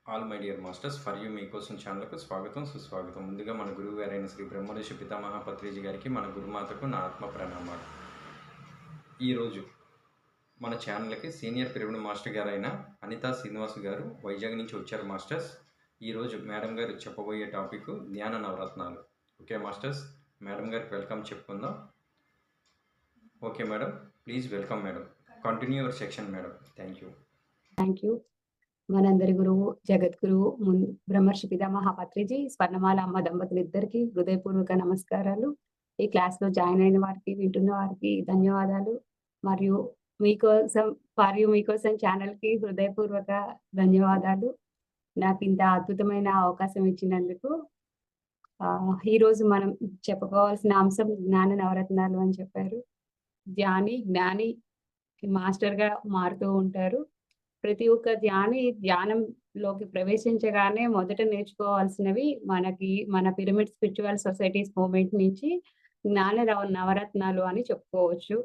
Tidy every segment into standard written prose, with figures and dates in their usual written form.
All my dear masters for you మీకోసం ఛానల్కు స్వాగతం సుస్వాగతం. ముందుగా మన గురువు గారైన శ్రీ బ్రహ్మర్షి పితామహ పత్రిజీ గారికి, మన గురుమాతకు నా ఆత్మ ప్రణామాలు. ఈరోజు మన ఛానల్కి సీనియర్ పిరమిడ్ మాస్టర్ గారైన అనితా శ్రీనివాస్ గారు వైజాగ్ నుంచి వచ్చారు మాస్టర్స్. ఈరోజు మేడం గారు చెప్పబోయే టాపిక్ ధ్యాన నవరత్నాలు. ఓకే మాస్టర్స్, మేడం గారికి వెల్కమ్ చెప్పుకుందాం. Okay madam, please welcome madam. Continue your section madam. Thank you. మనందరి గురువు జగద్గురువు బ్రహ్మర్షి పితామహ పత్రిజీ, స్వర్ణమాల అమ్మ దంపతులిద్దరికి హృదయపూర్వక నమస్కారాలు. ఈ క్లాస్లో జాయిన్ అయిన వారికి, వింటున్న వారికి ధన్యవాదాలు. మరియు మీకోసం ఛానల్కి హృదయపూర్వక ధన్యవాదాలు. నాకు ఇంత అద్భుతమైన అవకాశం ఇచ్చినందుకు. ఈరోజు మనం చెప్పుకోవాల్సిన అంశం జ్ఞాన నవరత్నాలు అని చెప్పారు. జ్ఞాని మాస్టర్గా మారుతూ ఉంటారు. ప్రతి ఒక్క ధ్యానంలోకి ప్రవేశించగానే మొదట నేర్చుకోవాల్సినవి మన పిరమిడ్ స్పిరిచువల్ సొసైటీస్ మూవ్మెంట్ నుంచి జ్ఞాన నవరత్నాలు అని చెప్పుకోవచ్చు.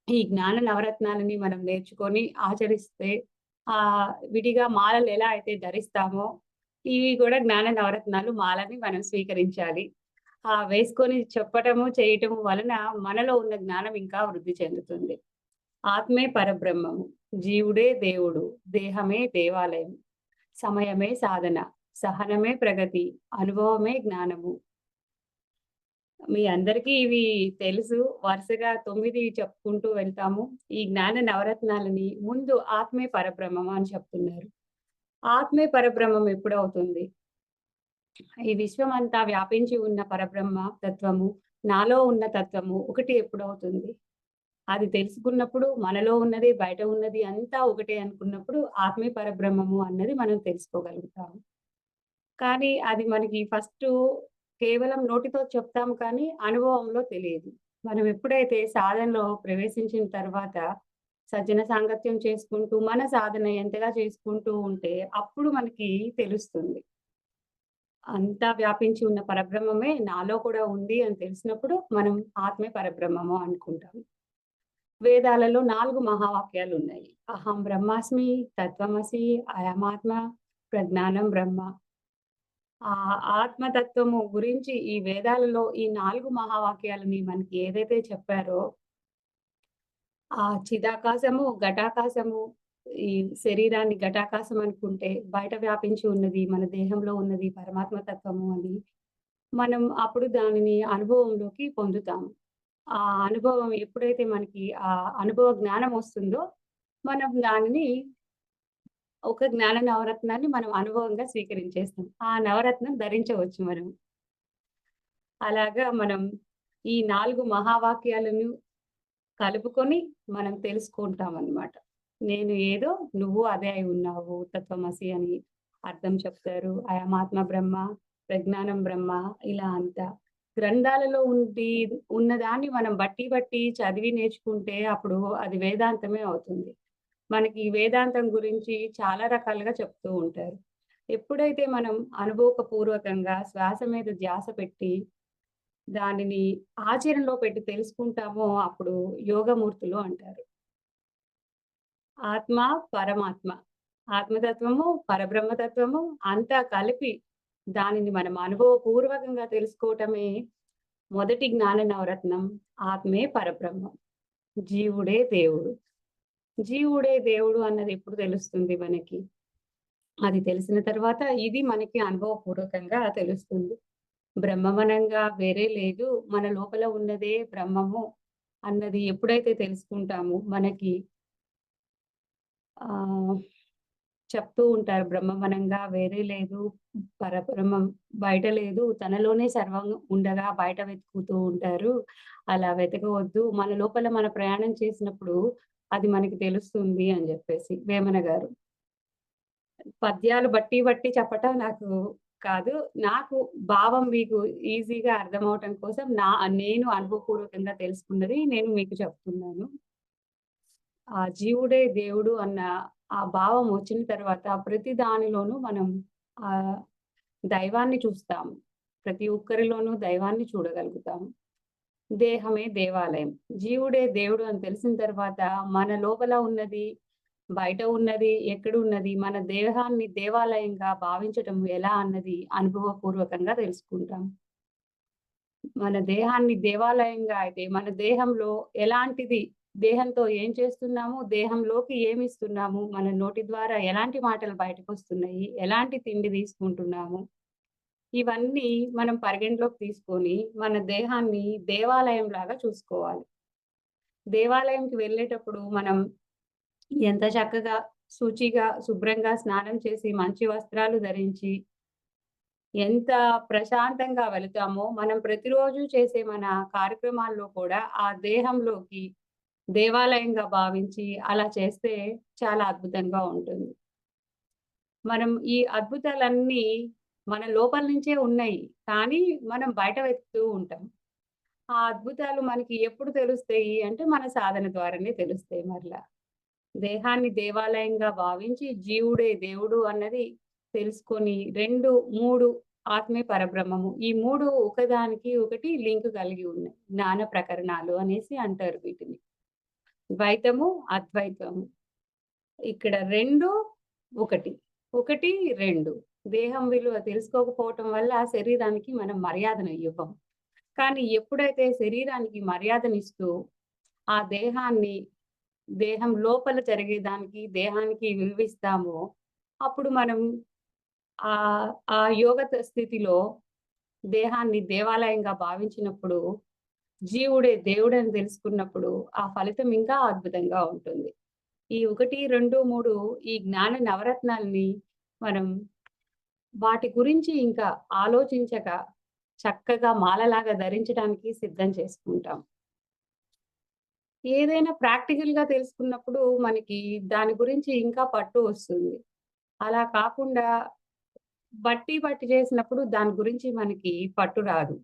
ఈ జ్ఞాన నవరత్నాలని మనం నేర్చుకొని ఆచరిస్తే విడిగా మాలలు ఎలా అయితే ధరిస్తామో ఇవి కూడా జ్ఞాన నవరత్నాలు మాలని మనం స్వీకరించాలి. వేసుకొని చెప్పటము చేయటము వలన మనలో ఉన్న జ్ఞానం ఇంకా వృద్ధి చెందుతుంది. ఆత్మే పరబ్రహ్మము, జీవుడే దేవుడు, దేహమే దేవాలయం, సమయమే సాధన, సహనమే ప్రగతి, అనుభవమే జ్ఞానము. మీ అందరికీ ఇవి తెలుసు. వరుసగా 9 చెప్పుకుంటూ వెళ్తాము. ఈ జ్ఞాన నవరత్నాలని ముందు ఆత్మే పరబ్రహ్మం అని చెప్తున్నారు. ఆత్మే పరబ్రహ్మం ఎప్పుడవుతుంది? ఈ విశ్వం అంతా వ్యాపించి ఉన్న పరబ్రహ్మ తత్వము, నాలో ఉన్న తత్వము ఒకటి ఎప్పుడవుతుంది? అది తెలుసుకున్నప్పుడు మనలో ఉన్నది, బయట ఉన్నది అంతా ఒకటే అనుకున్నప్పుడు ఆత్మే పరబ్రహ్మము అన్నది మనం తెలుసుకోగలుగుతాము. కానీ అది మనకి కేవలం నోటితో చెప్తాము కానీ అనుభవంలో తెలియదు. మనం ఎప్పుడైతే సాధనలో ప్రవేశించిన తర్వాత సజ్జన సాంగత్యం చేసుకుంటూ మన సాధన ఎంతగా చేసుకుంటూ ఉంటే అప్పుడు మనకి తెలుస్తుంది. అంతా వ్యాపించి ఉన్న పరబ్రహ్మమే నాలో కూడా ఉంది అని తెలిసినప్పుడు మనం ఆత్మే పరబ్రహ్మము అనుకుంటాము. వేదాలలో 4 మహావాక్యాలు ఉన్నాయి. అహం బ్రహ్మాస్మి, తత్వమసి, అయమాత్మ, ప్రజ్ఞానం బ్రహ్మ. ఆత్మతత్వము గురించి ఈ వేదాలలో ఈ 4 మహావాక్యాలని మనకి ఏదైతే చెప్పారో చిదాకాశము, ఘటాకాశము, ఈ శరీరాన్ని ఘటాకాశం అనుకుంటే బయట వ్యాపించి ఉన్నది మన దేహంలో ఉన్నది పరమాత్మ తత్వము అని మనం అప్పుడు దానిని అనుభవంలోకి పొందుతాము. ఆ అనుభవం ఎప్పుడైతే మనకి అనుభవ జ్ఞానం వస్తుందో మనం దానిని ఒక జ్ఞాన నవరత్నాన్ని మనం అనుభవంగా స్వీకరించేస్తాం. ఆ నవరత్నం ధరించవచ్చు మనం. అలాగా మనం ఈ 4 మహావాక్యాలను కలుపుకొని మనం తెలుసుకుంటామన్నమాట. నేను ఏదో నువ్వు అదే అయి ఉన్నావు తత్వమసి అని అర్థం చెప్తారు. అయమాత్మ బ్రహ్మ, ప్రజ్ఞానం బ్రహ్మ ఇలా అంతా. గ్రంథాలలో ఉన్నదాన్ని మనం బట్టి చదివి నేర్చుకుంటే అప్పుడు అది వేదాంతమే అవుతుంది. మనకి వేదాంతం గురించి చాలా రకాలుగా చెప్తూ ఉంటారు. ఎప్పుడైతే మనం అనుభవపూర్వకంగా శ్వాస మీద ధ్యాస పెట్టి దానిని ఆచరణలో పెట్టి తెలుసుకుంటామో అప్పుడు యోగమూర్తులు అంటారు. ఆత్మ, పరమాత్మ, ఆత్మతత్వము, పరబ్రహ్మతత్వము అంతా కలిపి దానిని మనం అనుభవపూర్వకంగా తెలుసుకోవటమే మొదటి జ్ఞాన నవరత్నం. ఆత్మే పరబ్రహ్మం, జీవుడే దేవుడు. జీవుడే దేవుడు అన్నది ఎప్పుడు తెలుస్తుంది మనకి? అది తెలిసిన తర్వాత ఇది మనకి అనుభవపూర్వకంగా తెలుస్తుంది. బ్రహ్మమనంగా వేరే లేదు, మన లోపల ఉన్నదే బ్రహ్మము అన్నది ఎప్పుడైతే తెలుసుకుంటామో మనకి చెప్తూ ఉంటారు బ్రహ్మమనంగా వేరే లేదు, పరబ్రహ్మం బయట లేదు, తనలోనే సర్వం ఉండగా బయట వెతుకుతూ ఉంటారు. అలా వెతకవద్దు, మన లోపల మన ప్రయాణం చేసినప్పుడు అది మనకి తెలుస్తుంది అని చెప్పేసి వేమన గారు. పద్యాలు బట్టి చెప్పటం నాకు కాదు. నాకు భావం మీకు ఈజీగా అర్థమవటం కోసం నేను అనుభవపూర్వకంగా తెలుసుకున్నది నేను మీకు చెప్తున్నాను. జీవుడే దేవుడు అన్న ఆ భావం వచ్చిన తర్వాత ప్రతి దానిలోనూ మనం దైవాన్ని చూస్తాము. ప్రతి ఒక్కరిలోనూ దైవాన్ని చూడగలుగుతాము. దేహమే దేవాలయం. జీవుడే దేవుడు అని తెలిసిన తర్వాత మన లోపల ఉన్నది బయట ఉన్నది, ఎక్కడున్నది, మన దేహాన్ని దేవాలయంగా భావించటం ఎలా అన్నది అనుభవపూర్వకంగా తెలుసుకుంటాం. మన దేహాన్ని దేవాలయంగా అయితే మన దేహంలో ఎలాంటిది, దేహంతో ఏం చేస్తున్నాము, దేహంలోకి ఏమిస్తున్నాము, మన నోటి ద్వారా ఎలాంటి మాటలు బయటకొస్తున్నాయి, ఎలాంటి తిండి తీసుకుంటున్నాము, ఇవన్నీ మనం పరిగణలోకి తీసుకొని మన దేహాన్ని దేవాలయంలాగా చూసుకోవాలి. దేవాలయంకి వెళ్ళేటప్పుడు మనం ఎంత చక్కగా, శుచిగా, శుభ్రంగా స్నానం చేసి, మంచి వస్త్రాలు ధరించి, ఎంత ప్రశాంతంగా వెళతామో, మనం ప్రతిరోజు చేసే మన కార్యక్రమాల్లో కూడా ఆ దేహంలోకి దేవాలయంగా భావించి అలా చేస్తే చాలా అద్భుతంగా ఉంటుంది. మనం ఈ అద్భుతాలన్నీ మన లోపల నుంచే ఉన్నాయి. కానీ మనం బయట వెతుకుతూ ఉంటాం. ఆ అద్భుతాలు మనకి ఎప్పుడు తెలుస్తాయి అంటే మన సాధన ద్వారానే తెలుస్తాయి మరలా. దేహాన్ని దేవాలయంగా భావించి జీవుడే దేవుడు అన్నది తెలుసుకొని 2, 3 ఆత్మే పరబ్రహ్మము. ఈ 3 ఒకదానికి ఒకటి లింక్ కలిగి ఉన్నాయి. జ్ఞాన ప్రకరణాలు అనేసి అంటారు వీటిని. ద్వైతము, అద్వైతము. ఇక్కడ 2 ఒకటి. 1, 2. దేహం విలువ తెలుసుకోకపోవటం వల్ల శరీరానికి మనం మర్యాదను ఇవ్వం. కానీ ఎప్పుడైతే శరీరానికి మర్యాదనిస్తూ, ఆ దేహాన్ని దేహం లోపల జరిగేదానికి, దేహానికి విలువిస్తామో, అప్పుడు మనం ఆ యోగత స్థితిలో దేహాన్ని దేవాలయంగా భావించినప్పుడు, జీవుడే దేవుడని తెలుసుకున్నప్పుడు, ఆ ఫలితం ఇంకా అద్భుతంగా ఉంటుంది. ఈ 1, 2, 3 ఈ జ్ఞాన నవరత్నాల్ని మనం వాటి గురించి ఇంకా ఆలోచించక, చక్కగా మాలలాగా ధరించడానికి సిద్ధం చేసుకుంటాం. ఏదైనా ప్రాక్టికల్‌గా తెలుసుకున్నప్పుడు మనకి దాని గురించి ఇంకా పట్టు వస్తుంది. అలా కాకుండా బట్టి చేసినప్పుడు దాని గురించి మనకి పట్టు రాదు.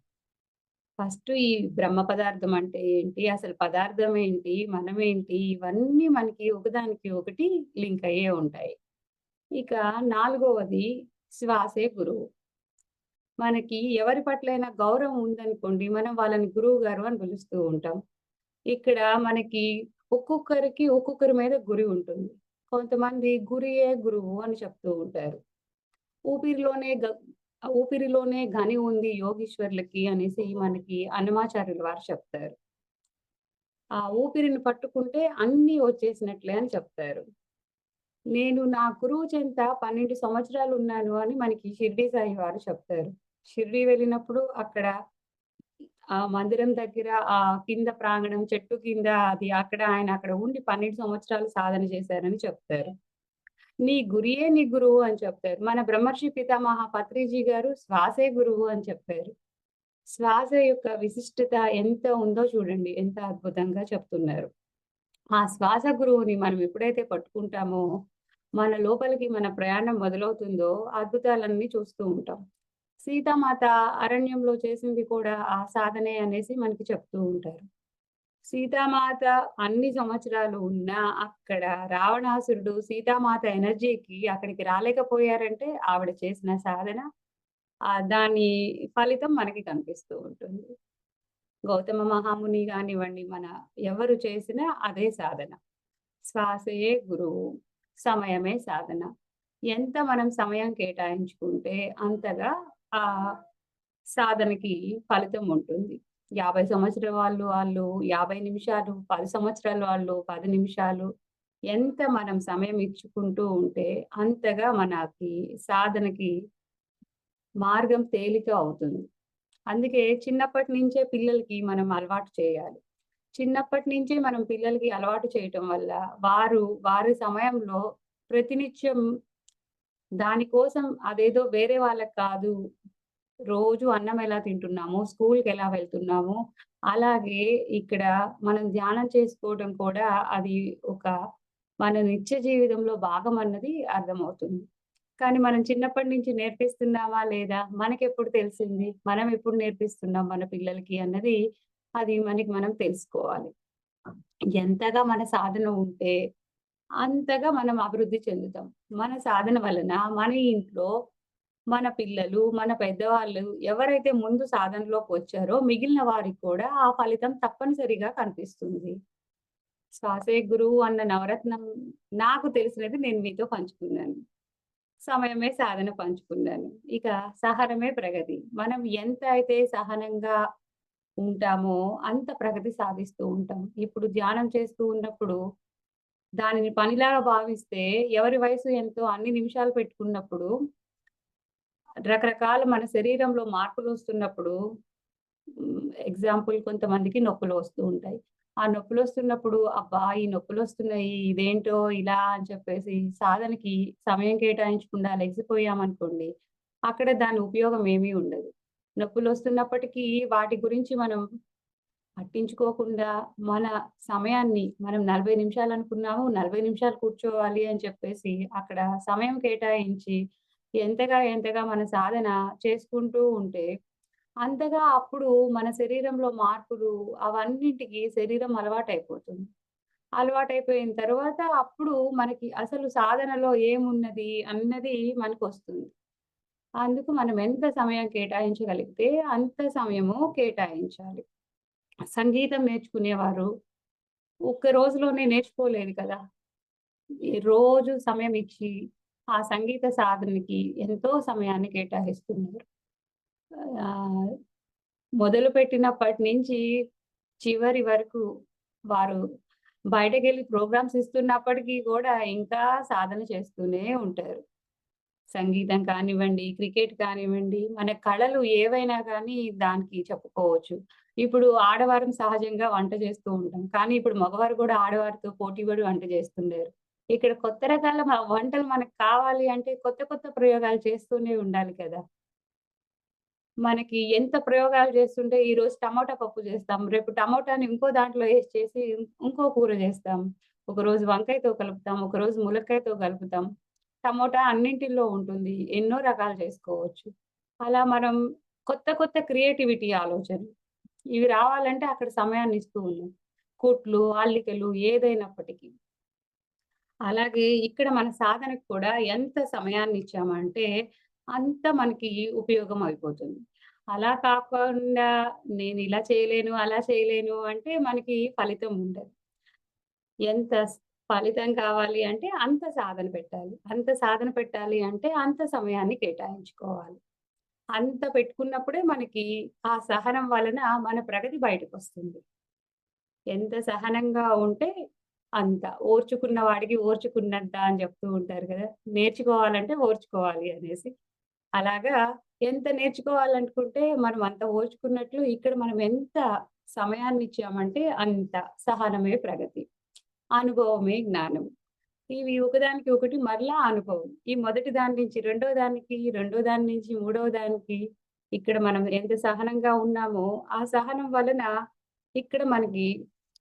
ఫస్ట్ ఈ బ్రహ్మ పదార్థం అంటే ఏంటి? అసలు పదార్థం ఏంటి? మనమేంటి? ఇవన్నీ మనకి ఒకదానికి ఒకటి లింక్ అయ్యే ఉంటాయి. ఇక నాలుగవది శ్వాసే గురువు. మనకి ఎవరి పట్లైనా గౌరవం ఉందనుకోండి, మనం వాళ్ళని గురువు గారు అని పిలుస్తూ ఉంటాం. ఇక్కడ మనకి ఒక్కొక్కరికి ఒక్కొక్కరి మీద గురి ఉంటుంది. కొంతమంది గురియే గురువు అని చెప్తూ ఉంటారు. ఊపిరిలోనే గ ఊపిరిలోనే గని ఉంది యోగీశ్వరులకి అనేసి మనకి అన్నమాచార్యుల వారు చెప్తారు. ఆ ఊపిరిని పట్టుకుంటే అన్నీ వచ్చేసినట్లే అని చెప్తారు. నేను నా గురువు చెంత 12 సంవత్సరాలున్నాను అని మనకి షిరిడీ సాయి వారు చెప్తారు. షిరిడీ వెళ్ళినప్పుడు అక్కడ ఆ మందిరం దగ్గర కింద ప్రాంగణం చెట్టు కింద అది అక్కడ ఆయన అక్కడ ఉండి 12 సంవత్సరాలు సాధన చేశారని చెప్తారు. నీ గురియే నీ గురువు అని చెప్తారు. మన బ్రహ్మర్షి పితామహ పత్రిజీ గారు శ్వాసే గురువు అని చెప్పారు. శ్వాస యొక్క విశిష్టత ఎంత ఉందో చూడండి. ఎంత అద్భుతంగా చెప్తున్నారు. ఆ శ్వాస గురువుని మనం ఎప్పుడైతే పట్టుకుంటామో, మన లోపలికి మన ప్రయాణం మొదలవుతుందో అద్భుతాలన్నీ చూస్తూ ఉంటాం. సీతామాత అరణ్యంలో చేసింది కూడా ఆ సాధనే అనేసి మనకి చెప్తూ ఉంటారు. సీతామాత అన్ని సంవత్సరాలు ఉన్నా అక్కడ రావణాసురుడు సీతామాత ఎనర్జీకి అక్కడికి రాలేకపోయారంటే ఆవిడ చేసిన సాధన దాని ఫలితం మనకి కనిపిస్తూ ఉంటుంది. గౌతమ మహాముని గానివ్వండి, ఎవరు చేసినా అదే సాధన. శ్వాసయే గురువు, సమయమే సాధన. ఎంత మనం సమయం కేటాయించుకుంటే అంతగా ఆ సాధనకి ఫలితం ఉంటుంది. 50 సంవత్సరాల వాళ్ళు 50 నిమిషాలు, 10 సంవత్సరాల వాళ్ళు 10 నిమిషాలు ఎంత మనం సమయం ఇచ్చుకుంటూ ఉంటే అంతగా మనకి సాధనకి మార్గం తేలిక అవుతుంది. అందుకే చిన్నప్పటి నుంచే పిల్లలకి మనం అలవాటు చేయాలి. చిన్నప్పటి నుంచే మనం పిల్లలకి అలవాటు చేయటం వల్ల వారి సమయంలో ప్రతినిత్యం దానికోసం అదేదో వేరే వాళ్ళకి కాదు. రోజు అన్నం ఎలా తింటున్నామో, స్కూల్‌కెలా వెళ్తున్నామో, అలాగే ఇక్కడ మనం ధ్యానం చేసుకోవడం కూడా అది ఒక మన నిత్య జీవితంలో భాగం అన్నది అర్థమవుతుంది. కానీ మనం చిన్నప్పటి నుంచి నేర్పిస్తున్నామా లేదా? మనకెప్పుడు తెలిసింది? మనం ఎప్పుడు నేర్పిస్తున్నాం మన పిల్లలకి అన్నది అది మనకి మనం తెలుసుకోవాలి. ఎంతగా మన సాధన ఉంటే అంతగా మనం అభివృద్ధి చెందుతాం. మన సాధన వలన మన ఇంట్లో మన పిల్లలు, మన పెద్దవాళ్ళు ఎవరైతే ముందు సాధనలోకొచ్చారో మిగిలిన వారికి కూడా ఆ ఫలితం తప్పనిసరిగా కనిపిస్తుంది. శ్వాసే గురువు అన్న నవరత్నం నాకు తెలిసినది నేను మీతో పంచుకున్నాను. సమయమే సాధన పంచుకున్నాను. ఇక సహనమే ప్రగతి. మనం ఎంత అయితే సహనంగా ఉంటామో అంత ప్రగతి సాధిస్తూ ఉంటాం. ఇప్పుడు ధ్యానం చేస్తూ ఉన్నప్పుడు దానిని పనిలాగా భావిస్తే ఎవరి వయసు ఎంతో అన్ని నిమిషాలు పెట్టుకున్నప్పుడు రకరకాల మన శరీరంలో మార్పులొస్తున్నప్పుడు ఎగ్జాంపుల్ కొంతమందికి నొప్పులు వస్తూ ఉంటాయి. ఆ నొప్పులొస్తున్నప్పుడు అబ్బా! ఈ నొప్పులొస్తున్నాయి ఇదేంటో ఇలా అని చెప్పేసి సాధనకి సమయం కేటాయించకుండా లెగిసిపోయామనుకోండి, అక్కడ దాని ఉపయోగం ఏమీ ఉండదు. నొప్పులొస్తున్నప్పటికీ వాటి గురించి మనం పట్టించుకోకుండా మన సమయాన్ని మనం 40 నిమిషాలనుకున్నాము, 40 నిమిషాలు కూర్చోవాలి అని చెప్పేసి అక్కడ సమయం కేటాయించి ఎంతగా మన సాధన చేసుకుంటూ ఉంటే అంతగా అప్పుడు మన శరీరంలో మార్పులు అవన్నిటికి శరీరం అలవాటైపోతుంది. అలవాటైపోయిన తర్వాత అప్పుడు మనకి అసలు సాధనలో ఏమున్నది అన్నది మనకొస్తుంది. అందుకు మనం ఎంత సమయం కేటాయించగలిగితే అంత సమయము కేటాయించాలి. సంగీతం నేర్చుకునేవారు ఒక్క రోజులోనే నేర్చుకోలేదు కదా! ఈ రోజు సమయం ఇచ్చి ఆ సంగీత సాధనకి ఎంతో సమయాన్ని కేటాయిస్తున్నారు. ఆహ్, మొదలుపెట్టినప్పటి నుంచి చివరి వరకు వారు బయటకెళ్ళి ప్రోగ్రామ్స్ ఇస్తున్నప్పటికీ గూడా ఇంకా సాధన చేస్తూనే ఉంటారు. సంగీతం కానివ్వండి, క్రికెట్ కానివ్వండి, మన కళలు ఏవైనా గానీ దానికి చెప్పుకోవచ్చు. ఇప్పుడు ఆడవారం సహజంగా వంట చేస్తూ ఉంటాం. కానీ ఇప్పుడు మగవారు గూడా ఆడవారితో పోటీ పడి వంట చేస్తున్నారు. ఇక్కడ కొత్త రకాల వంటలు మనకు కావాలి అంటే కొత్త ప్రయోగాలు చేస్తూనే ఉండాలి కదా! మనకి ఎంత ప్రయోగాలు చేస్తుంటే ఈరోజు టమాటా పప్పు చేస్తాం. రేపు టమాటాని ఇంకో దాంట్లో ఏసి చేసి ఇంకో కూర చేస్తాం. ఒకరోజు వంకాయతో కలుపుతాం. ఒకరోజు ములక్కాయతో కలుపుతాం. టమోటా అన్నింటిలో ఉంటుంది. ఎన్నో రకాలు చేసుకోవచ్చు. అలా మనం కొత్త క్రియేటివిటీ ఆలోచనలు. ఇవి రావాలంటే అక్కడ సమయాన్ని ఇస్తూ ఉన్నాం. కుట్లు, అల్లికలు ఏదైనప్పటికీ. అలాగే ఇక్కడ మన సాధనకు కూడా ఎంత సమయాన్నిచ్చామంటే, అంత మనకి ఉపయోగం అయిపోతుంది. అలా కాకుండా నేనిలా చేయలేను, అలా చేయలేను అంటే మనకి ఫలితం ఉండదు. ఎంత ఫలితం కావాలి అంటే అంత సాధన పెట్టాలి. అంత సాధన పెట్టాలి అంటే అంత సమయాన్ని కేటాయించుకోవాలి. అంత పెట్టుకున్నప్పుడే మనకి ఆ సహనం వలన మన ప్రగతి బయటకొస్తుంది. ఎంత సహనంగా ఉంటే అంత. ఓర్చుకున్న వాడికి ఓర్చుకున్నంత అని చెప్తూ ఉంటారు కదా! నేర్చుకోవాలంటే ఓర్చుకోవాలి అనేసి. అలాగా ఎంత నేర్చుకోవాలనుకుంటే మనం అంత ఓర్చుకున్నట్లు ఇక్కడ మనం ఎంత సమయాన్నిచ్చామంటే అంత. సహనమే ప్రగతి. అనుభవమే జ్ఞానం. ఇవి ఒకదానికి ఒకటి మరలా అనుభవం. ఈ మొదటి దాని నుంచి రెండో దానికి, రెండో దాని నుంచి మూడో దానికి ఇక్కడ మనం ఎంత సహనంగా ఉన్నామో, ఆ సహనం వలన ఇక్కడ మనకి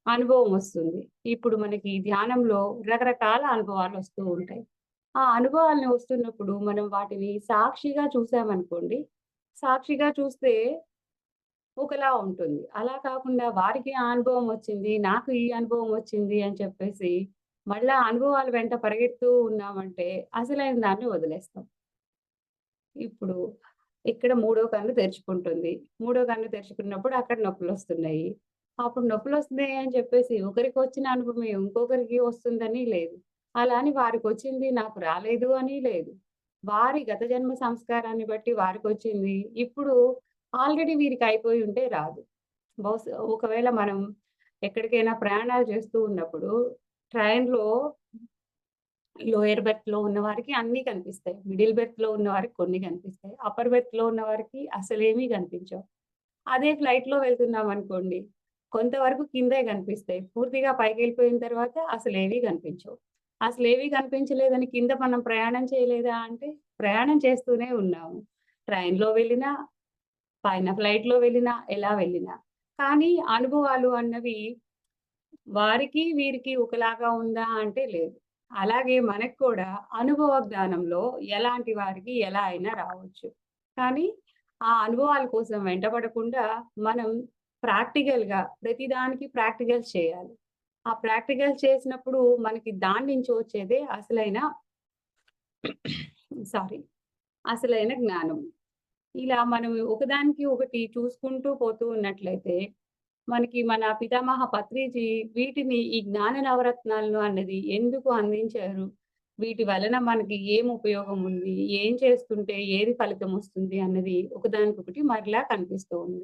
అనుభవం వస్తుంది. ఇప్పుడు మనకి ధ్యానంలో రకరకాల అనుభవాలొస్తూ ఉంటాయి. ఆ అనుభవాలను వస్తున్నప్పుడు మనం వాటిని సాక్షిగా చూసామనుకోండి, సాక్షిగా చూస్తే ఒకలా ఉంటుంది. అలా కాకుండా వారికి ఆ అనుభవం వచ్చింది, నాకు ఈ అనుభవం వచ్చింది అని చెప్పేసి, మళ్ళా అనుభవాల వెంట పరిగెడుతూ ఉన్నామంటే అసలైన దాన్ని వదిలేస్తాం. ఇప్పుడు ఇక్కడ మూడో కన్ను తెరుచుకుంటుంది. మూడో కన్ను తెరుచుకున్నప్పుడు అక్కడ నొప్పులొస్తున్నాయి. అప్పుడు నొప్పులొస్తున్నాయి అని చెప్పేసి ఒకరికొచ్చిన అనుభవమే ఇంకొకరికి వస్తుందని లేదు. అలా అని వారికొచ్చింది నాకు రాలేదు అని లేదు. వారి గత జన్మ సంస్కారాన్ని బట్టి వారికొచ్చింది. ఇప్పుడు ఆల్రెడీ వీరికి అయిపోయి ఉంటే రాదు. ఒకవేళ మనం ఎక్కడికైనా ప్రయాణాలు చేస్తూ ఉన్నప్పుడు ట్రైన్‌లో లోయర్ బెర్త్‌లో ఉన్నవారికి అన్నీ కనిపిస్తాయి. మిడిల్ బెర్త్‌లో ఉన్నవారికి కొన్ని కనిపిస్తాయి. అప్పర్ బెర్త్‌లో ఉన్నవారికి అసలేమీ కనిపించవు. అదే ఫ్లైట్‌లో వెళ్తున్నామనుకోండి, కొంతవరకు కిందే కనిపిస్తాయి. పూర్తిగా పైకెళ్ళిపోయిన తర్వాత అసలేవి కనిపించవు. అసలేవి కనిపించలేదని కింద మనం ప్రయాణం చేయలేదా అంటే, ప్రయాణం చేస్తూనే ఉన్నాము. ట్రైన్‌లో వెళ్ళినా, పైన ఫ్లైట్‌లో వెళ్ళినా, ఎలా వెళ్ళినా. కానీ అనుభవాలు అన్నవి వారికి, వీరికి ఒకలాగా ఉందా అంటే లేదు. అలాగే మనకు కూడా అనుభవ జ్ఞానంలో ఎలాంటి వారికి ఎలా అయినా రావచ్చు. కానీ ఆ అనుభవాల కోసం వెంటపడకుండా మనం ప్రాక్టికల్‌గా ప్రతిదానికి ప్రాక్టికల్స్ చేయాలి. ఆ ప్రాక్టికల్స్ చేసినప్పుడు మనకి దాని నుంచి వచ్చేదే అసలైన సారీ అసలైన జ్ఞానం. ఇలా మనం ఒకదానికి ఒకటి చూసుకుంటూ పోతూ ఉన్నట్లయితే మనకి మన పితామహ పత్రిజీ వీటిని ఈ జ్ఞాన నవరత్నాలను అన్నది ఎందుకు అందించారు? వీటి వలన మనకి ఏం ఉపయోగం ఉంది? ఏం చేస్తుంటే ఏది ఫలితం వస్తుంది అన్నది ఒకదానికొకటి మరలా కనిపిస్తూ ఉంది.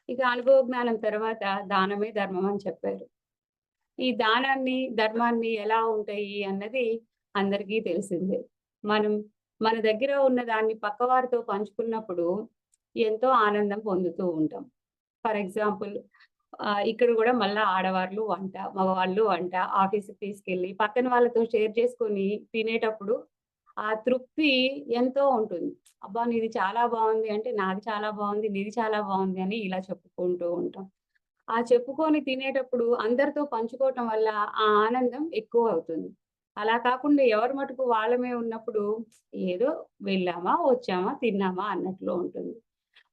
ఇక అనుభవ జ్ఞానం తర్వాత దానమే ధర్మం అని చెప్పారు. ఈ దానాన్ని, ధర్మాన్ని ఎలా ఉంటాయి అన్నది అందరికీ తెలిసిందే. మనం మన దగ్గర ఉన్న దాన్ని పక్కవారితో పంచుకున్నప్పుడు ఎంతో ఆనందం పొందుతూ ఉంటాం. ఫర్ ఎగ్జాంపుల్ ఇక్కడ గూడా మళ్ళా ఆడవాళ్ళు వంట, మగవాళ్ళు వంట, ఆఫీస్‌కి తీసుకెళ్ళి పక్కన వాళ్ళతో షేర్ చేసుకొని తినేటప్పుడు ఆ తృప్తి ఎంతో ఉంటుంది. అబ్బా! నీది చాలా బావుంది అంటే, నాది చాలా బావుంది, నీది చాలా బావుంది అని ఇలా చెప్పుకుంటూ ఉంటాం. ఆ చెప్పుకొని తినేటప్పుడు అందరితో పంచుకోవటం వల్ల ఆ ఆనందం ఎక్కువవుతుంది. అలా కాకుండా ఎవరి మటుకు వాళ్ళమే ఉన్నప్పుడు ఏదో వెళ్ళామా, వచ్చామా, తిన్నామా అన్నట్లు ఉంటుంది.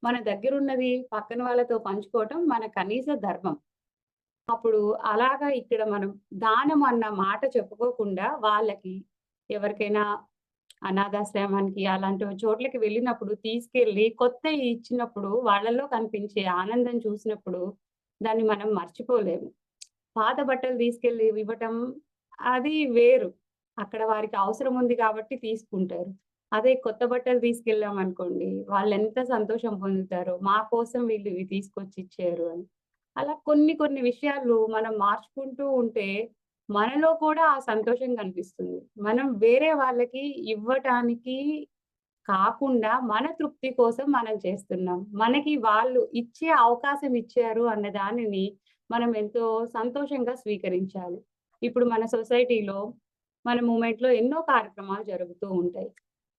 మన దగ్గరున్నది పక్కన వాళ్ళతో పంచుకోవటం మన కనీస ధర్మం. అప్పుడు అలాగా ఇక్కడ మనం దానం అన్న మాట చెప్పుకోకుండా వాళ్ళకి ఎవరికైనా అనాథాశ్రమానికి అలాంటి చోట్లకి వెళ్ళినప్పుడు తీసుకెళ్ళి కొత్తయి ఇచ్చినప్పుడు వాళ్ళలో కనిపించే ఆనందం చూసినప్పుడు దాన్ని మనం మర్చిపోలేము. పాత బట్టలు తీసుకెళ్ళి ఇవ్వటం అది వేరు. అక్కడ వారికి అవసరం ఉంది కాబట్టి తీసుకుంటారు. అదే కొత్త బట్టలు తీసుకెళ్ళామనుకోండి, వాళ్ళెంత సంతోషం పొందుతారో, మా కోసం వీళ్ళు ఇవి తీసుకొచ్చి ఇచ్చారు అని. అలా కొన్ని కొన్ని విషయాలు మనం మార్చుకుంటూ ఉంటే, మనలో కూడా ఆ సంతోషం కనిపిస్తుంది. మనం వేరే వాళ్ళకి ఇవ్వటానికి కాకుండా, మన తృప్తి కోసం మనం చేస్తున్నాం. మనకి వాళ్ళు ఇచ్చే అవకాశం ఇచ్చారు అన్న దానిని మనం ఎంతో సంతోషంగా స్వీకరించాలి. ఇప్పుడు మన సొసైటీలో, మన మూవ్‌మెంట్‌లో ఎన్నో కార్యక్రమాలు జరుగుతూ ఉంటాయి.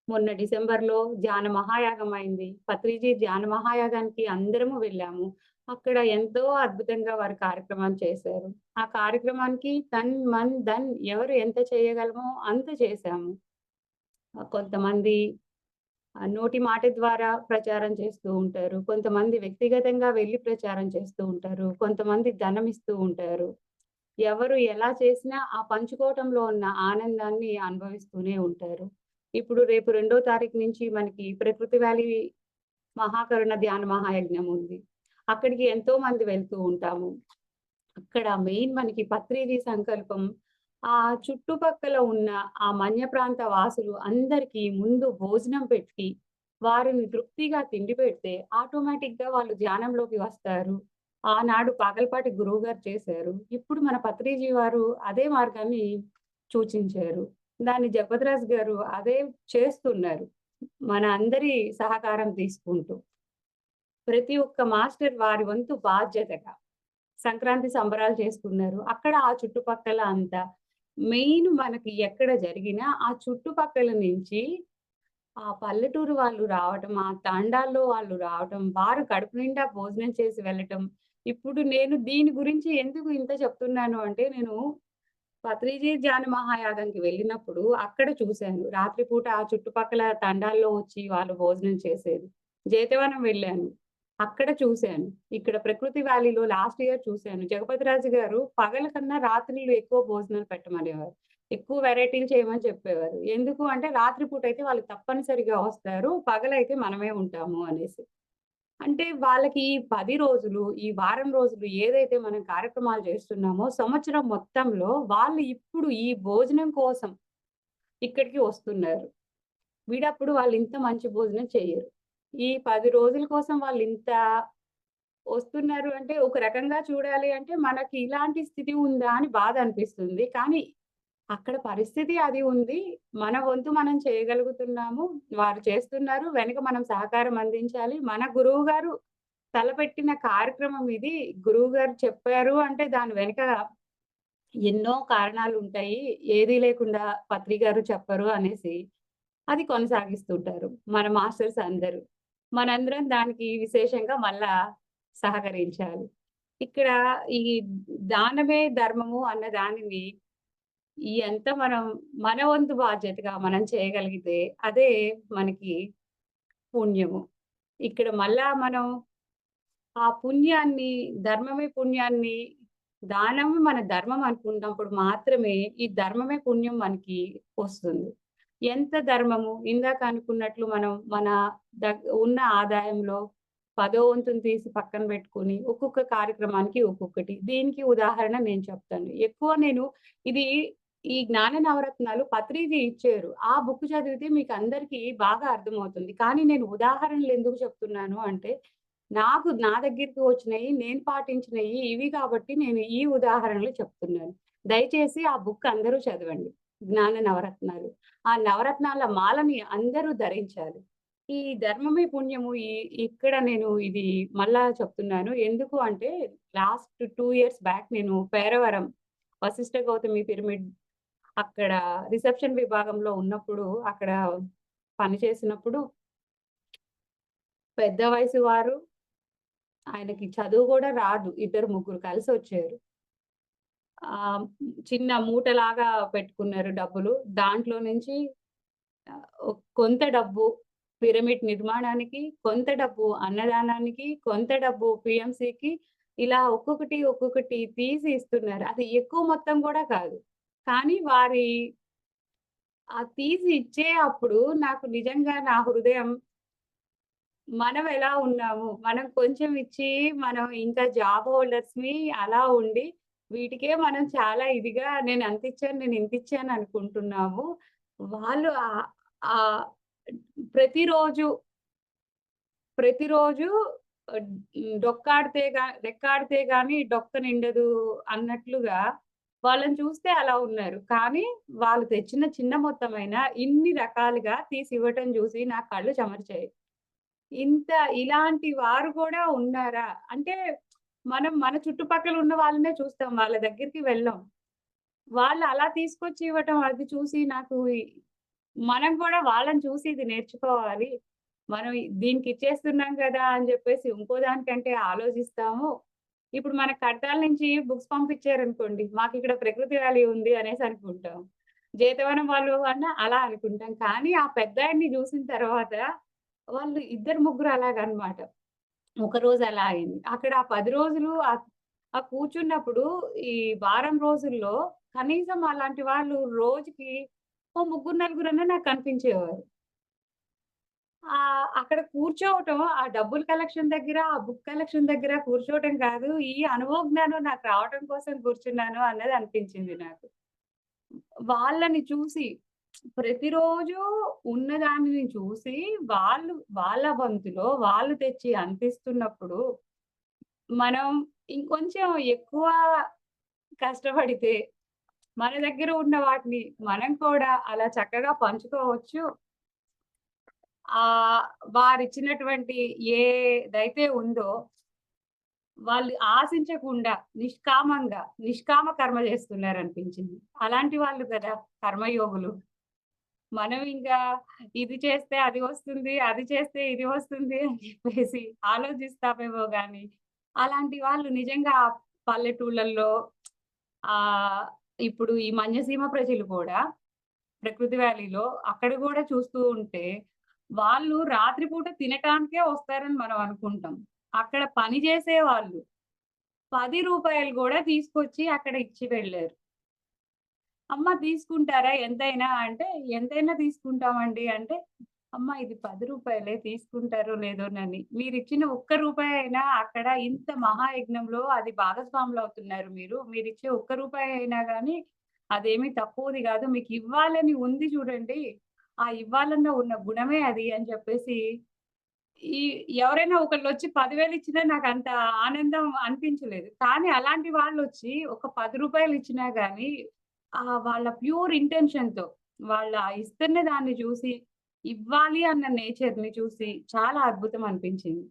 మొన్న డిసెంబర్‌లో ధ్యాన మహాయాగం అయింది. పత్రిజీ ధ్యాన మహాయాగానికి అందరము వెళ్ళాము. అక్కడ ఎంతో అద్భుతంగా వారు కార్యక్రమాలు చేశారు. ఆ కార్యక్రమానికి తన్, మన్, ధన్ ఎవరు ఎంత చేయగలమో అంత చేశాము. కొంతమంది నోటి మాట ద్వారా ప్రచారం చేస్తూ ఉంటారు. కొంతమంది వ్యక్తిగతంగా వెళ్లి ప్రచారం చేస్తూ ఉంటారు. కొంతమంది ధనమిస్తూ ఉంటారు. ఎవరు ఎలా చేసినా ఆ పంచుకోవటంలో ఉన్న ఆనందాన్ని అనుభవిస్తూనే ఉంటారు. ఇప్పుడు రేపు 2 తారీఖు నుంచి మనకి ప్రకృతి వ్యాలీ మహాకరుణ ధ్యాన మహాయజ్ఞం ఉంది. అక్కడికి ఎంతో మంది వెళ్తూ ఉంటాము. అక్కడ మెయిన్ మనకి పత్రిజీ సంకల్పం ఆ చుట్టుపక్కల ఉన్న ఆ మన్య ప్రాంత వాసులు అందరికీ ముందు భోజనం పెట్టి, వారిని తృప్తిగా తిండి పెడితే ఆటోమేటిక్‌గా వాళ్ళు ధ్యానంలోకి వస్తారు. ఆనాడు పాగల్పాటి గురువుగారు చేశారు. ఇప్పుడు మన పత్రిజీ వారు అదే మార్గాన్ని సూచించారు. దాన్ని జగపతిరాజు గారు అదే చేస్తున్నారు. మన అందరి సహకారం తీసుకుంటూ. ప్రతి ఒక్క మాస్టర్ వారి వంతు బాధ్యతగా సంక్రాంతి సంబరాలు చేసుకున్నారు. అక్కడ ఆ చుట్టుపక్కల అంతా మెయిన్ మనకి ఎక్కడ జరిగినా ఆ చుట్టుపక్కల నుంచి ఆ పల్లెటూరు వాళ్ళు రావటం, ఆ తాండాల్లో వాళ్ళు రావటం, వారు కడుపు నిండా భోజనం చేసి వెళ్ళటం. ఇప్పుడు నేను దీని గురించి ఎందుకు ఇంత చెప్తున్నాను అంటే నేను పత్రిజీ ధ్యాన మహాయాగంకి వెళ్ళినప్పుడు అక్కడ చూశాను. రాత్రిపూట ఆ చుట్టుపక్కల తండాల్లో వచ్చి వాళ్ళు భోజనం చేసేది. జేతవనం వెళ్ళాను. అక్కడ చూశాను. ఇక్కడ ప్రకృతి వ్యాలీలో లాస్ట్ ఇయర్ చూశాను. జగపతిరాజు గారు పగల కన్నా రాత్రులు ఎక్కువ భోజనాలు పెట్టమనేవారు. ఎక్కువ వెరైటీలు చేయమని చెప్పేవారు. ఎందుకు అంటే రాత్రి పూట అయితే వాళ్ళు తప్పనిసరిగా వస్తారు. పగలైతే మనమే ఉంటాము అనేసి. అంటే వాళ్ళకి ఈ 10 రోజులు, ఈ వారం రోజులు ఏదైతే మనం కార్యక్రమాలు చేస్తున్నామో, సంవత్సరం మొత్తంలో వాళ్ళు ఇప్పుడు ఈ భోజనం కోసం ఇక్కడికి వస్తున్నారు. విడప్పుడు వాళ్ళింత మంచి భోజనం చెయ్యరు. ఈ 10 రోజుల కోసం వాళ్ళింత వస్తున్నారు అంటే, ఒక రకంగా చూడాలి అంటే మనకి ఇలాంటి స్థితి ఉందా అని బాధ అనిపిస్తుంది. కానీ అక్కడ పరిస్థితి అది ఉంది. మన వంతు మనం చేయగలుగుతున్నాము. వారు చేస్తున్నారు. వెనక మనం సహకారం అందించాలి. మన గురువుగారు తలపెట్టిన కార్యక్రమం ఇది. గురువుగారు చెప్పారు అంటే దాని వెనక ఎన్నో కారణాలుంటాయి. ఏదీ లేకుండా పత్రి గారు చెప్పరు అనేసి అది కొనసాగిస్తుంటారు. మన మాస్టర్స్ అందరూ. మనందరం దానికి విశేషంగా మళ్ళా సహకరించాలి. ఇక్కడ ఈ దానమే ధర్మము అన్న దానిని ఎంత మనం మన వంతు బాధ్యతగా మనం చేయగలిగితే అదే మనకి పుణ్యము. ఇక్కడ మళ్ళా మనం ఆ పుణ్యాన్ని ధర్మమే పుణ్యాన్ని దానము మన ధర్మం అనుకున్నప్పుడు మాత్రమే ఈ ధర్మమే పుణ్యం మనకి వస్తుంది. ఎంత ధర్మము ఇందాక అనుకున్నట్లు మనం మన ఉన్న ఆదాయంలో పదో వంతుని తీసి పక్కన పెట్టుకొని, ఒక్కొక్క కార్యక్రమానికి ఒక్కొక్కటి. దీనికి ఉదాహరణ నేను చెప్తాను. ఎక్కువ నేను ఇది ఈ జ్ఞాన నవరత్నాలు పత్రిజీ ఇచ్చారు. ఆ బుక్ చదివితే మీకందరికీ బాగా అర్థమవుతుంది. కానీ నేను ఉదాహరణలు ఎందుకు చెప్తున్నాను అంటే, నా దగ్గరికి వచ్చినయి, నేను పాటించినయి ఇవి కాబట్టి నేను ఈ ఉదాహరణలు చెప్తున్నాను. దయచేసి ఆ బుక్ అందరూ చదవండి. జ్ఞాన నవరత్నాలు. ఆ నవరత్నాల మాలని అందరూ ధరించాలి. ఈ ధర్మమే పుణ్యము ఇక్కడ నేను ఇది మళ్ళా చెప్తున్నాను. ఎందుకు అంటే లాస్ట్ 2 ఇయర్స్ బ్యాక్ నేను పేరవరం వశిష్ఠ గౌతమి పిరమిడ్ అక్కడ రిసెప్షన్ విభాగంలో ఉన్నప్పుడు, అక్కడ పనిచేసినప్పుడు పెద్ద వయసు వారు, ఆయనకి చదువు గూడా రాదు. ఇద్దరు, ముగ్గురు కలిసొచ్చారు. ఆహ్, చిన్న మూటలాగా పెట్టుకున్నారు డబ్బులు. దాంట్లో నుంచి కొంత డబ్బు పిరమిడ్ నిర్మాణానికి, కొంత డబ్బు అన్నదానానికి, కొంత డబ్బు పీఎంసీకి ఇలా ఒక్కొక్కటి, ఒక్కొక్కటి తీసి ఇస్తున్నారు. అది ఎక్కువ మొత్తం గూడా కాదు. కానీ వారి తీసి ఇచ్చే అప్పుడు నాకు నిజంగా నా హృదయం మనం ఎలా ఉన్నాము? మనం కొంచెం ఇచ్చి, మనం ఇంకా జాబ్ హోల్డర్స్‌మి అలా ఉండి, వీటికే మనం చాలా ఇదిగా నేను అంతిచ్చాను, నేను ఇంతిచ్చాను అనుకుంటున్నాము. వాళ్ళు ఆహ్, ప్రతిరోజు, ప్రతిరోజు రెక్కాడితే గాని డొక్క నిండదు అన్నట్లుగా వాళ్ళని చూస్తే అలా ఉన్నారు. కానీ వాళ్ళు తెచ్చిన చిన్న మొత్తమైనా ఇన్ని రకాలుగా తీసివ్వటం చూసి నా కళ్ళు చెమర్చాయి. ఇంత ఇలాంటి వారు కూడా ఉన్నారా? అంటే మనం మన చుట్టుపక్కల ఉన్న వాళ్ళనే చూస్తాం. వాళ్ళ దగ్గరికి వెళ్ళం. వాళ్ళు అలా తీసుకొచ్చి ఇవ్వటం అది చూసి నాకు మనం కూడా వాళ్ళని చూసి ఇది నేర్చుకోవాలి. మనం దీనికిచ్చేస్తున్నాం గదా! అని జెప్పేసి ఇంకో దానికంటే ఆలోచిస్తాము. ఇప్పుడు మన కడతాల నుంచి బుక్స్ పంపించారనుకోండి, మాకిక్కడ ప్రకృతి వ్యాలీ ఉంది అనేసి అనుకుంటాం. జేతవనం వాళ్ళు అన్నా అలా అనుకుంటాం. కానీ ఆ పెద్దాయన్ని జూసిన తర్వాత వాళ్ళు ఇద్దరు, ముగ్గురు అలాగనమాట. ఒకరోజు అలా అయింది. అక్కడ ఆ 10 రోజులు కూర్చున్నప్పుడు ఈ వారం రోజుల్లో కనీసం అలాంటి వాళ్ళు రోజుకి ఓ ముగ్గురు, నలుగురన్నా నాకు కనిపించేవారు. అక్కడ కూర్చోవటం, ఆ డబ్బుల కలెక్షన్ దగ్గర, ఆ బుక్ కలెక్షన్ దగ్గర కూర్చోవటం కాదు. ఈ అనుభవ జ్ఞానం నాకు రావటం కోసం కూర్చున్నాను అన్నది అనిపించింది నాకు. వాళ్ళని చూసి ప్రతిరోజు ఉన్నదానిని చూసి వాళ్ళ వంతులో వాళ్ళు తెచ్చి అందిస్తున్నప్పుడు, మనం ఇంకొంచెం ఎక్కువ కష్టపడితే మన దగ్గర ఉన్న వాటిని మనం కూడా అలా చక్కగా పంచుకోవచ్చు. ఆహ్, వారిచ్చినటువంటి ఏదైతే ఉందో వాళ్ళు ఆశించకుండా నిష్కామ కర్మ చేస్తున్నారనిపించింది. అలాంటి వాళ్ళు కదా కర్మయోగులు. మనం ఇంకా ఇది చేస్తే అది వస్తుంది, అది చేస్తే ఇది వస్తుంది అని చెప్పేసి ఆలోచిస్తామేమో గాని, అలాంటి వాళ్ళు నిజంగా పల్లెటూళ్ళల్లో ఆహ్, ఇప్పుడు ఈ మన్యసీమ ప్రజలు కూడా ప్రకృతి వ్యాలీలో అక్కడ గూడా చూస్తూ ఉంటే, వాళ్ళు రాత్రి పూట తినటానికే వస్తారని మనం అనుకుంటాం. అక్కడ పని జేసేవాళ్ళు రూ. 10 గూడా తీసుకొచ్చి అక్కడ ఇచ్చి వెళ్ళారు. అమ్మ తీసుకుంటారా ఎంతైనా అంటే, ఎంతైనా తీసుకుంటామండి అంటే, అమ్మ ఇది రూ. 10 తీసుకుంటారో లేదోనని. మీరిచ్చిన ఒక్క రూపాయి అయినా అక్కడ ఇంత మహాయజ్ఞంలో అది భాగస్వాములవుతున్నారు మీరు. మీరిచ్చే ఒక్క రూపాయి అయినా గాని అదేమి తక్కువది గాదు. మీకివ్వాలని ఉంది చూడండి. ఆ ఇవ్వాలన్న ఉన్న గుణమే అది అని చెప్పేసి ఈ ఎవరైనా ఒకళ్ళొచ్చి 10,000 ఇచ్చినా నాకంత ఆనందం అనిపించలేదు. కానీ అలాంటి వాళ్ళొచ్చి ఒక రూ. 10 ఇచ్చినా గాని వాళ్ళ ప్యూర్ ఇంటెన్షన్‌తో వాళ్ళ ఇస్తున్న దాన్ని చూసి, ఇవ్వాలి అన్న నేచర్‌ని చూసి చాలా అద్భుతం అనిపించింది.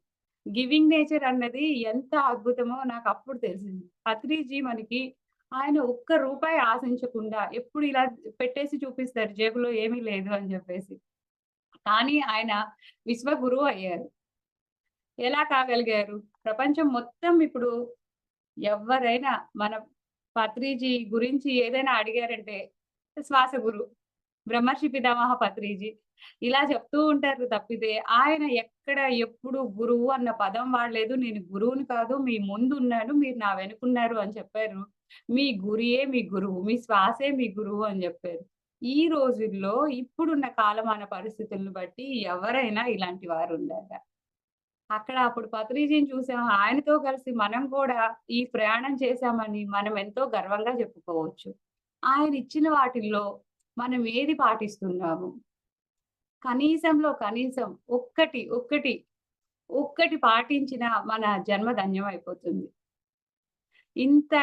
గివింగ్ నేచర్ అన్నది ఎంత అద్భుతమో నాకప్పుడు తెలిసింది. పత్రిజీ మనకి ఆయన ఒక్క రూపాయి ఆశించకుండా ఎప్పుడు ఇలా పెట్టేసి చూపిస్తారు జేబులో ఏమీ లేదు అని జెప్పేసి. కానీ ఆయన విశ్వగురువు అయ్యారు. ఎలా కాగలిగారు? ప్రపంచం మొత్తం ఇప్పుడు ఎవ్వరైనా మన పత్రిజీ గురించి ఏదైనా అడిగారంటే శ్వాస గురు, బ్రహ్మర్షి పితామహ పత్రిజీ ఇలా చెప్తూ ఉంటారు తప్పితే ఆయన ఎక్కడ ఎప్పుడు గురువు అన్న పదం వాడలేదు. నేను గురువుని కాదు. మీ ముందున్నాను. మీరు నా వెనకున్నారు అని చెప్పారు. మీ గురియే మీ గురువు. మీ శ్వాసే మీ గురువు అని జెప్పారు. ఈ రోజుల్లో ఇప్పుడున్న కాలమాన పరిస్థితులను బట్టి ఎవరైనా ఇలాంటి వారుండారా? అక్కడ అప్పుడు పత్రిజీని చూసాం. ఆయనతో కలిసి మనం కూడా ఈ ప్రయాణం చేశామని మనం ఎంతో గర్వంగా చెప్పుకోవచ్చు. ఆయన ఇచ్చిన వాటిల్లో మనం ఏది పాటిస్తున్నాము? కనీసంలో కనీసం ఒక్కటి పాటించినా మన జన్మ ధన్యమైపోతుంది. ఇంత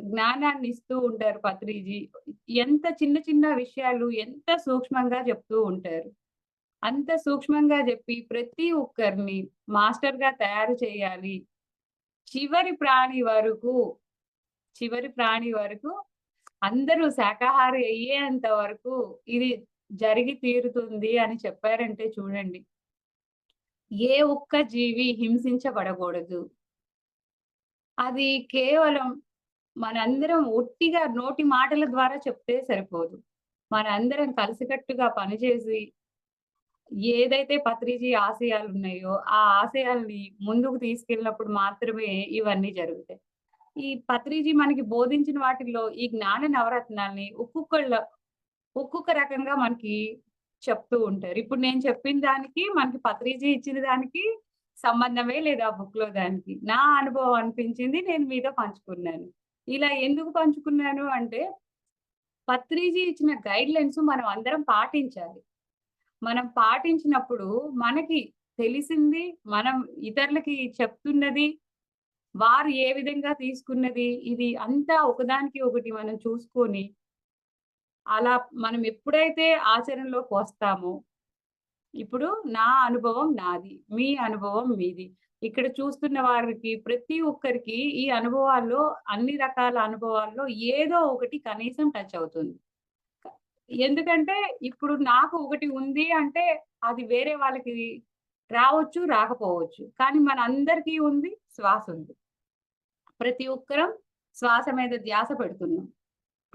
జ్ఞానాన్ని ఇస్తూ ఉంటారు పత్రిజీ. ఎంత చిన్న చిన్న విషయాలు ఎంత సూక్ష్మంగా చెప్తూ ఉంటారు. అంత సూక్ష్మంగా జెప్పి ప్రతి ఒక్కరిని మాస్టర్‌గా తయారు చేయాలి. చివరి ప్రాణి వరకు, చివరి ప్రాణి వరకు అందరూ శాకాహారి అయ్యేంత వరకు ఇది జరిగి తీరుతుంది అని చెప్పారంటే చూడండి. ఏ ఒక్క జీవి హింసించబడకూడదు. అది కేవలం మనందరం ఒట్టిగా నోటి మాటల ద్వారా చెప్తే సరిపోదు. మనందరం కలిసికట్టుగా పనిచేసి ఏదైతే పత్రిజీ ఆశయాలున్నాయో, ఆ ఆశయాల్ని ముందుకు తీసుకెళ్ళినప్పుడు మాత్రమే ఇవన్నీ జరుగుతాయి. ఈ పత్రిజీ మనకి బోధించిన వాటిల్లో ఈ జ్ఞాన నవరత్నాల్ని ఒక్కొక్క రకంగా మనకి చెప్తూ ఉంటారు. ఇప్పుడు నేను చెప్పిన దానికి, మనకి పత్రిజీ ఇచ్చిన దానికి సంబంధమే లేదు ఆ బుక్‌లో దానికి. నా అనుభవం అనిపించింది నేను మీతో పంచుకున్నాను. ఇలా ఎందుకు పంచుకున్నాను అంటే, పత్రిజీ ఇచ్చిన గైడ్‌లైన్స్ మనం అందరం పాటించాలి. మనం పాటించినప్పుడు మనకి తెలిసింది, మనం ఇతరులకి చెప్తున్నది, వారు ఏ విధంగా తీసుకున్నది, ఇది అంతా ఒకదానికి ఒకటి మనం చూసుకొని, అలా మనం ఎప్పుడైతే ఆచరణలోకి వస్తామో, ఇప్పుడు నా అనుభవం నాది, మీ అనుభవం మీది. ఇక్కడ చూస్తున్న వారికి ప్రతి ఒక్కరికి ఈ అనుభవాల్లో అన్ని రకాల అనుభవాల్లో ఏదో ఒకటి కనీసం టచ్ అవుతుంది. ఎందుకంటే ఇప్పుడు నాకు ఒకటి ఉంది అంటే అది వేరే వాళ్ళకి రావచ్చు, రాకపోవచ్చు. కానీ మనందరికీ ఉంది శ్వాస ఉంది. ప్రతి ఒక్కరం శ్వాస మీద ధ్యాస పెడుతున్నాం.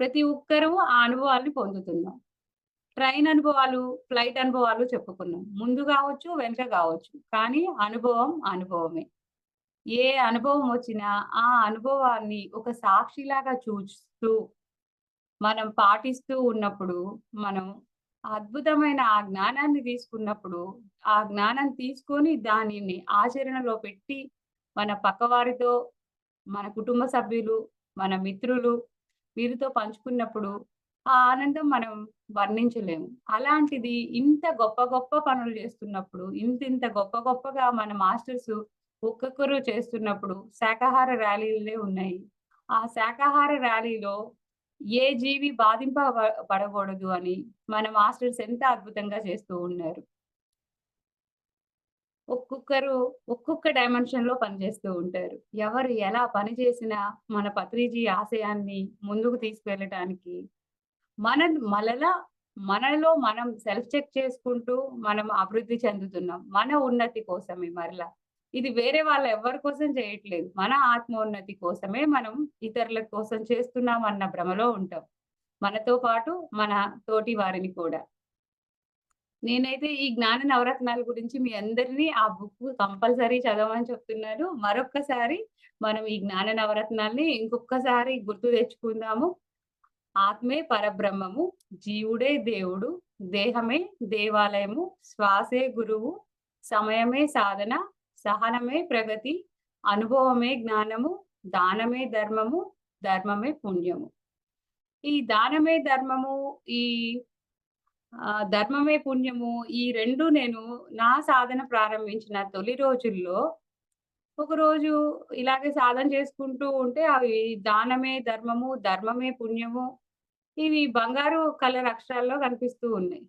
ప్రతి ఒక్కరం ఆ అనుభవాల్ని పొందుతున్నాం. ట్రైన్ అనుభవాలు, ఫ్లైట్ అనుభవాలు చెప్పుకున్నాం. ముందు గావచ్చు, వెనక గావచ్చు. కానీ అనుభవం అనుభవమే. ఏ అనుభవం వచ్చినా ఆ అనుభవాన్ని ఒక సాక్షిలాగా చూస్తూ మనం పాటిస్తూ ఉన్నప్పుడు, మనం అద్భుతమైన ఆ జ్ఞానాన్ని తీసుకున్నప్పుడు, ఆ జ్ఞానం తీసుకొని దానిని ఆచరణలో పెట్టి, మన పక్కవారితో, మన కుటుంబ సభ్యులు, మన మిత్రులు వీరితో పంచుకున్నప్పుడు, ఆ ఆనందం మనం వర్ణించలేము. అలాంటిది ఇంత గొప్ప గొప్ప పనులు చేస్తున్నప్పుడు, ఇంతింత గొప్ప గొప్పగా మన మాస్టర్స్ ఒక్కొక్కరు చేస్తున్నప్పుడు శాకాహార ర్యాలీలే ఉన్నాయి. ఆ శాకాహార ర్యాలీలో ఏ జీవి పడకూడదు అని మన మాస్టర్స్ ఎంత అద్భుతంగా చేస్తూ ఉన్నారు. ఒక్కొక్కరు ఒక్కొక్క డైమెన్షన్‌లో పనిచేస్తూ ఉంటారు. ఎవరు ఎలా పని చేసినా మన పత్రిజీ ఆశయాన్ని ముందుకు తీసుకెళ్ళటానికి మలలా మనలో మనం సెల్ఫ్ చెక్ చేసుకుంటూ మనం అభివృద్ధి చెందుతున్నాం. మన ఉన్నతి కోసమే మరలా. ఇది వేరే వాళ్ళ ఎవ్వరి కోసం చేయట్లేదు. మన ఆత్మోన్నతి కోసమే మనం ఇతరుల కోసం చేస్తున్నామన్న భ్రమలో ఉంటాం. మనతో పాటు మన తోటి వారిని కూడా. నేనైతే ఈ జ్ఞాన నవరత్నాల గురించి మీ అందరిని ఆ బుక్ కంపల్సరీ చదవమని చెప్తున్నాను. మరొక్కసారి మనం ఈ జ్ఞాన నవరత్నాల్ని ఇంకొక్కసారి గుర్తు తెచ్చుకుందాము. ఆత్మే పరబ్రహ్మము, జీవుడే దేవుడు, దేహమే దేవాలయము, శ్వాసే గురువు, సమయమే సాధన, సహనమే ప్రగతి, అనుభవమే జ్ఞానము, దానమే ధర్మము, ధర్మమే పుణ్యము. ఈ దానమే ధర్మము, ఈ ధర్మమే పుణ్యము ఈ 2 నేను నా సాధన ప్రారంభించిన తొలి రోజుల్లో, ఒకరోజు ఇలాగే సాధన చేసుకుంటూ ఉంటే అవి దానమే ధర్మము, ధర్మమే పుణ్యము ఇవి బంగారు కలర్ అక్షరాల్లో కనిపిస్తూ ఉన్నాయి.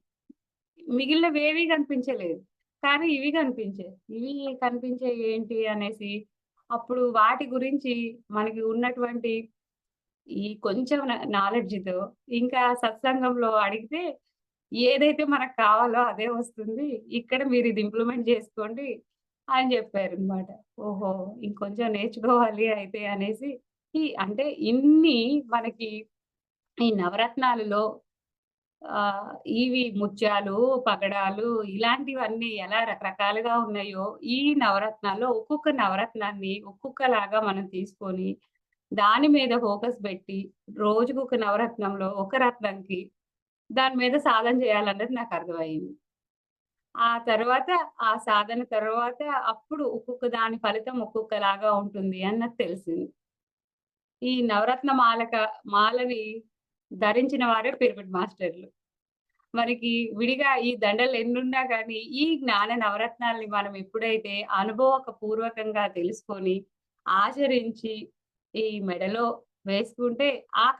మిగిలినవేవి కనిపించలేదు. కానీ ఇవి కనిపించాయి. ఇవి కనిపించాయి ఏంటి అనేసి అప్పుడు వాటి గురించి మనకి ఉన్నటువంటి ఈ కొంచెం నాలెడ్జ్‌తో ఇంకా సత్సంగంలో అడిగితే ఏదైతే మనకు కావాలో అదే వస్తుంది. ఇక్కడ మీరిది ఇంప్లిమెంట్ జేసుకోండి అని జెప్పారనమాట. ఓహో! ఇంకొంచెం నేర్చుకోవాలి అయితే అనేసి అంటే ఇన్ని మనకి ఈ నవరత్నాలలో ఆహ్, ఇవి ముత్యాలు, పగడాలు ఇలాంటివన్నీ ఎలా రకరకాలుగా ఉన్నాయో, ఈ నవరత్నాల్లో ఒక్కొక్క నవరత్నాన్ని ఒక్కొక్కలాగా మనం తీసుకొని, దాని మీద ఫోకస్ బెట్టి, రోజుకొక నవరత్నంలో ఒక రత్నంకి దాని మీద సాధన చేయాలన్నది నాకర్థమయింది. ఆ తర్వాత ఆ సాధన తర్వాత అప్పుడు ఒక్కొక్క దాని ఫలితం ఒక్కొక్కలాగా ఉంటుంది అని నాకు తెలిసింది. ఈ నవరత్న మాలని ధరించిన వారే పిరమిడ్ మాస్టర్లు. మనకి విడిగా ఈ దండలు ఎన్నున్నా గానీ, ఈ జ్ఞాన నవరత్నాల్ని మనం ఎప్పుడైతే అనుభవపూర్వకంగా తెలుసుకొని, ఆచరించి, ఈ మెడలో వేసుకుంటే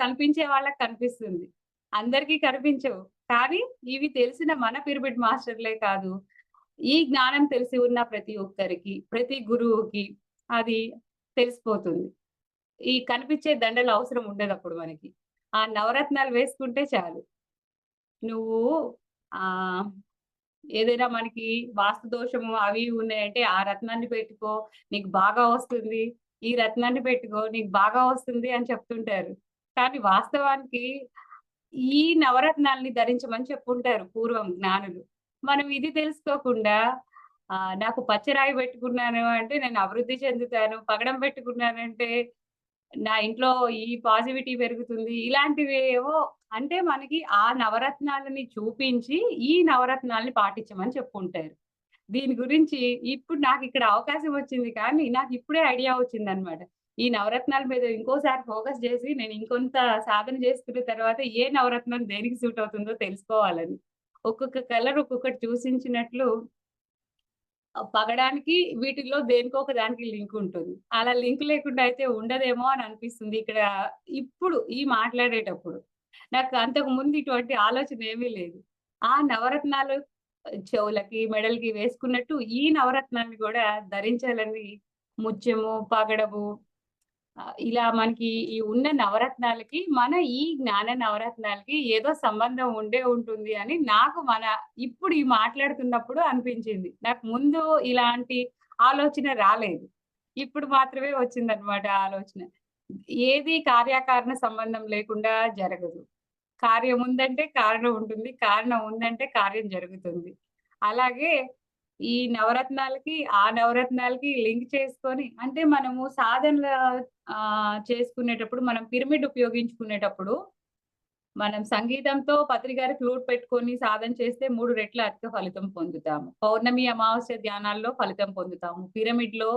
కనిపించే వాళ్ళకి కనిపిస్తుంది. అందరికీ కనిపించవు. కానీ ఇవి తెలిసిన మన పిరమిడ్ మాస్టర్‌లే కాదు, ఈ జ్ఞానం తెలిసి ఉన్న ప్రతి ఒక్కరికి, ప్రతి గురువుకి అది తెలిసిపోతుంది. ఈ కనిపించే దండలు అవసరం ఉండదప్పుడు మనకి. ఆ నవరత్నాలు వేసుకుంటే చాలు. నువ్వు ఆహ్, ఏదైనా మనకి వాస్తు దోషము అవి ఇవి ఉన్నాయంటే, ఆ రత్నాన్ని పెట్టుకో నీకు బాగా వస్తుంది. ఈ రత్నాన్ని పెట్టుకో నీకు బాగా వస్తుంది అని చెప్తుంటారు. కానీ వాస్తవానికి ఈ నవరత్నాల్ని ధరించమని చెప్పుంటారు పూర్వం జ్ఞానులు. మనం ఇది తెలుసుకోకుండా నాకు పచ్చరాయి పెట్టుకున్నాను అంటే నేను అభివృద్ధి చెందుతాను. పగడం పెట్టుకున్నానంటే నా ఇంట్లో ఈ పాజిటివిటీ పెరుగుతుంది. ఇలాంటివేవో అంటే మనకి ఆ నవరత్నాలని చూపించి, ఈ నవరత్నాల్ని పాటించమని చెప్పుంటారు. దీని గురించి ఇప్పుడు నాకిక్కడ అవకాశం వచ్చింది కానీ, నాకిప్పుడే ఐడియా వచ్చిందనమాట. ఈ నవరత్నాల మీద ఇంకోసారి ఫోకస్ జేసి, నేను ఇంకొంత సాధన చేసుకున్న తర్వాత ఏ నవరత్నం దేనికి సూట్ అవుతుందో తెలుసుకోవాలని. ఒక్కొక్క కలర్ ఒక్కొక్కటి సూచించినట్లు పగడానికి వీటిల్లో దేనికో ఒక దానికి లింక్ ఉంటుంది. అలా లింక్ లేకుండా అయితే ఉండదేమో అని అనిపిస్తుంది ఇక్కడ ఇప్పుడు ఈ మాట్లాడేటప్పుడు. నాకు అంతకు ముందు ఇటువంటి ఆలోచన ఏమీ లేదు. ఆ నవరత్నాలు చెవులకి, మెడలకి వేసుకున్నట్టు ఈ నవరత్నాన్ని గూడా ధరించాలని ముత్యము, పగడము ఇలా మనకి ఈ ఉన్న నవరత్నాలకి, మన ఈ జ్ఞాన నవరత్నాలకి ఏదో సంబంధం ఉండే ఉంటుంది అని నాకు ఇప్పుడు ఈ మాట్లాడుతున్నప్పుడు అనిపించింది. నాకు ముందు ఇలాంటి ఆలోచన రాలేదు. ఇప్పుడు మాత్రమే వచ్చిందనమాట ఆ ఆలోచన. ఏది కార్యకారణ సంబంధం లేకుండా జరగదు. కార్యం ఉందంటే కారణం ఉంటుంది. కారణం ఉందంటే కార్యం జరుగుతుంది. అలాగే ఈ నవరత్నాలకి, ఆ నవరత్నాలకి లింక్ చేసుకొని అంటే మనము సాధనల చేసుకునేటప్పుడు మనం పిరమిడ్ ఉపయోగించుకునేటప్పుడు, మనం సంగీతంతో పత్రి గారి ఫ్లూట్ పెట్టుకొని సాధన చేస్తే 3 రెట్ల అధిక ఫలితం పొందుతాము. పౌర్ణమి, అమావాస్య ధ్యానాల్లో ఫలితం పొందుతాము. పిరమిడ్‌లో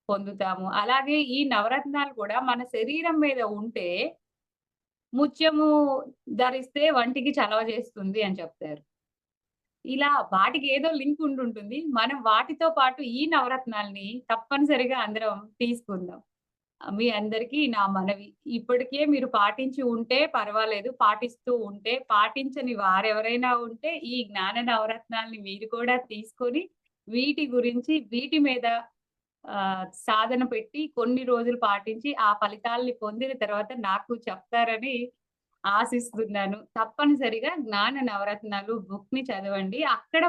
పొందుతాము. అలాగే ఈ నవరత్నాలు కూడా మన శరీరం మీద ఉంటే ముత్యము ధరిస్తే వంటికి చలవ చేస్తుంది అని చెప్తారు. ఇలా వాటికి ఏదో లింక్ ఉండుంటుంది. మనం వాటితో పాటు ఈ నవరత్నాల్ని తప్పనిసరిగా అందరం తీసుకుందాం. మీ అందరికీ నా మనవి. ఇప్పటికే మీరు పాటించి ఉంటే పర్వాలేదు. పాటిస్తూ ఉంటే, పాటించని వారెవరైనా ఉంటే ఈ జ్ఞాన నవరత్నాల్ని మీరు కూడా తీసుకొని, వీటి గురించి వీటి మీద సాధన పెట్టి కొన్ని రోజులు పాటించి, ఆ ఫలితాల్ని పొందిన తర్వాత నాకు చెప్తారని ఆశిస్తున్నాను. తప్పనిసరిగా జ్ఞాన నవరత్నాలు బుక్‌ని చదవండి. అక్కడ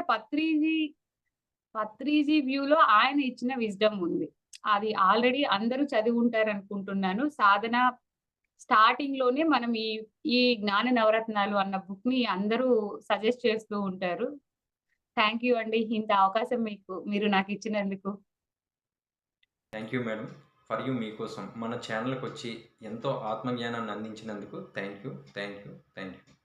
పత్రిజీ వ్యూలో ఆయన ఇచ్చిన విజ్డమ్ ఉంది. అది ఆల్రెడీ అందరూ చదివుంటారనుకుంటున్నాను. సాధన స్టార్టింగ్‌లోనే మనం ఈ జ్ఞాన నవరత్నాలు అన్న బుక్‌ని అందరూ సజెస్ట్ చేస్తూ ఉంటారు. థాంక్ యూ అండి. ఇంత అవకాశం మీరు నాకిచ్చినందుకు. Thank you madam. For you మీకోసం మన ఛానల్‌కొచ్చి ఎంతో ఆత్మజ్ఞానాన్ని అందించినందుకు thank you. Thank you. Thank you.